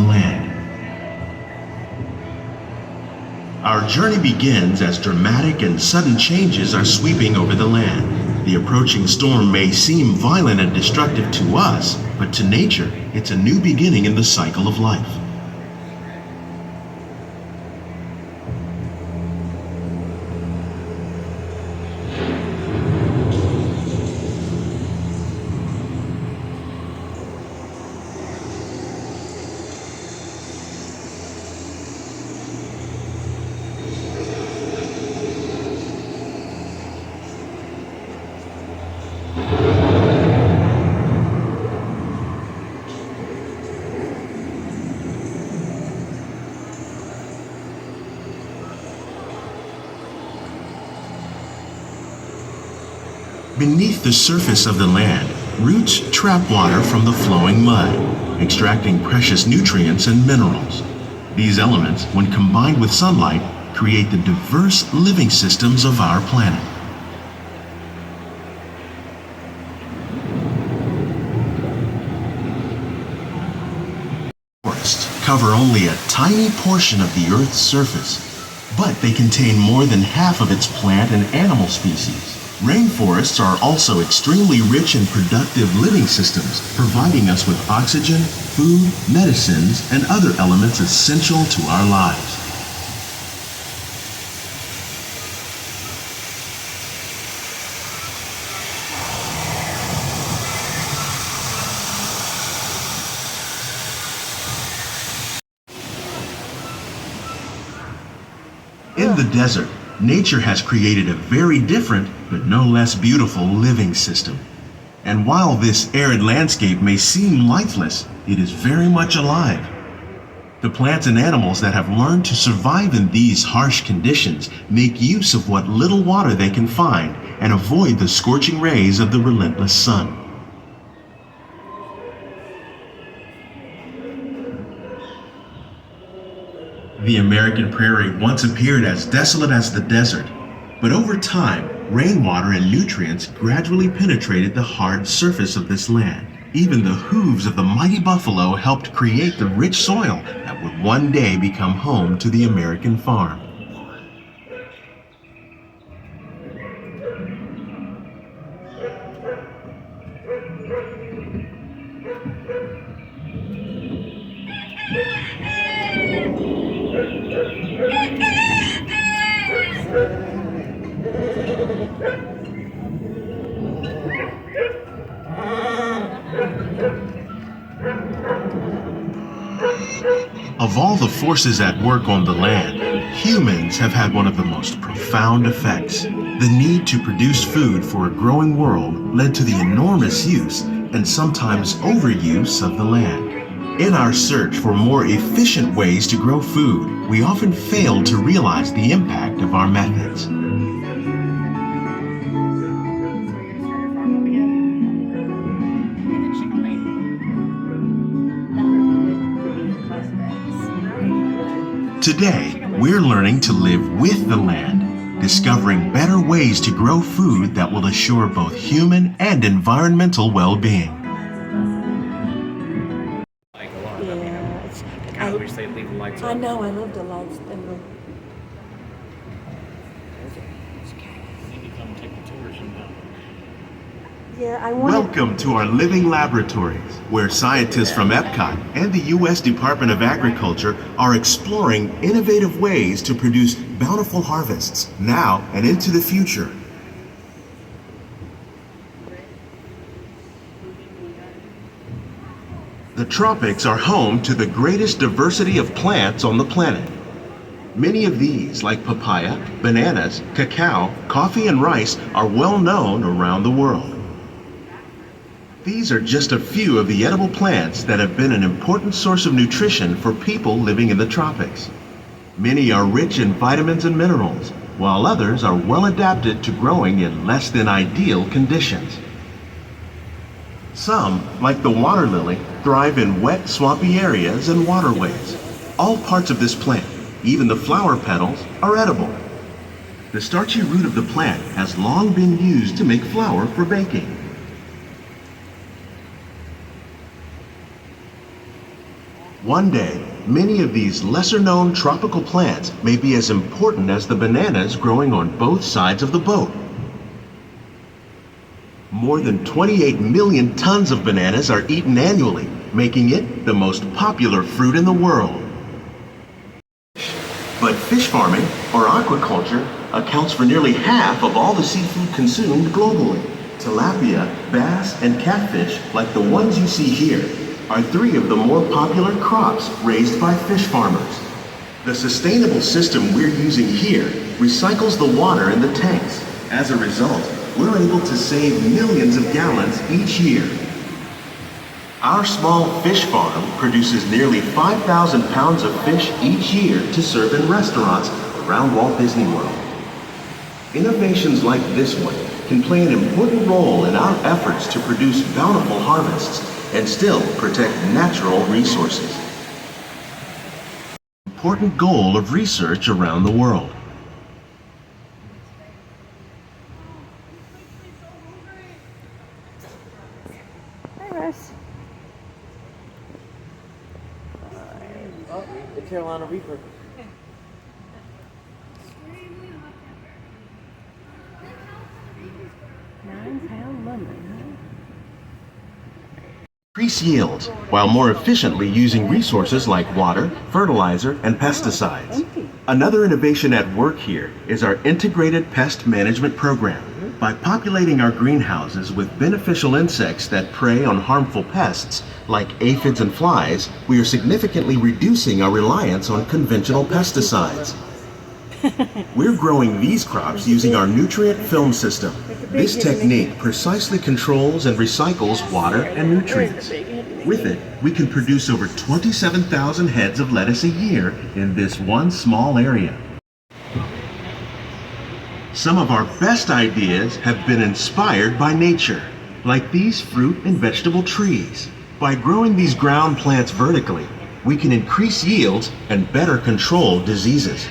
the land. Our journey begins as dramatic and sudden changes are sweeping over the land. The approaching storm may seem violent and destructive to us, but to nature, it's a new beginning in the cycle of life. Beneath the surface of the land, roots trap water from the flowing mud, extracting precious nutrients and minerals. These elements, when combined with sunlight, create the diverse living systems of our planet. Forests cover only a tiny portion of the Earth's surface, but they contain more than half of its plant and animal species. Rainforests are also extremely rich and productive living systems, providing us with oxygen, food, medicines, and other elements essential to our lives. In the desert, nature has created a very different, but no less beautiful living system. And while this arid landscape may seem lifeless, it is very much alive. The plants and animals that have learned to survive in these harsh conditions make use of what little water they can find and avoid the scorching rays of the relentless sun. The American prairie once appeared as desolate as the desert, but over time, rainwater and nutrients gradually penetrated the hard surface of this land. Even the hooves of the mighty buffalo helped create the rich soil that would one day become home to the American farm. Of all the forces at work on the land, humans have had one of the most profound effects. The need to produce food for a growing world led to the enormous use and sometimes overuse of the land. In our search for more efficient ways to grow food, we often fail to realize the impact of our methods. Today, we're learning to live with the land, discovering better ways to grow food that will assure both human and environmental well-being. I wish they'd leave the lights on. I know, I love the lights. Maybe come take the tour sometime. Yeah, I want. Welcome to our living laboratories, where scientists from Epcot and the U.S. Department of Agriculture are exploring innovative ways to produce bountiful harvests now and into the future. The tropics are home to the greatest diversity of plants on the planet. Many of these, like papaya, bananas, cacao, coffee, and rice, are well known around the world. These are just a few of the edible plants that have been an important source of nutrition for people living in the tropics. Many are rich in vitamins and minerals, while others are well adapted to growing in less than ideal conditions. Some, like the water lily, thrive in wet, swampy areas and waterways. All parts of this plant, even the flower petals, are edible. The starchy root of the plant has long been used to make flour for baking. One day, many of these lesser-known tropical plants may be as important as the bananas growing on both sides of the boat. More than 28 million tons of bananas are eaten annually, making it the most popular fruit in the world. But fish farming, or aquaculture, accounts for nearly half of all the seafood consumed globally. Tilapia, bass, and catfish, like the ones you see here, are three of the more popular crops raised by fish farmers. The sustainable system we're using here recycles the water in the tanks. As a result, we're able to save millions of gallons each year. Our small fish farm produces nearly 5,000 pounds of fish each year to serve in restaurants around Walt Disney World. Innovations like this one can play an important role in our efforts to produce bountiful harvests and still protect natural resources. Important goal of research around the world. Hi, Russ. Oh, the Carolina Reaper. 9-pound lemon, Increase yields while more efficiently using resources like water, fertilizer, and pesticides. Another innovation at work here is our integrated pest management program. By populating our greenhouses with beneficial insects that prey on harmful pests like aphids and flies, we are significantly reducing our reliance on conventional pesticides. We're growing these crops using our nutrient film system. This technique precisely controls and recycles water and nutrients. With it, we can produce over 27,000 heads of lettuce a year in this one small area. Some of our best ideas have been inspired by nature, like these fruit and vegetable trees. By growing these ground plants vertically, we can increase yields and better control diseases.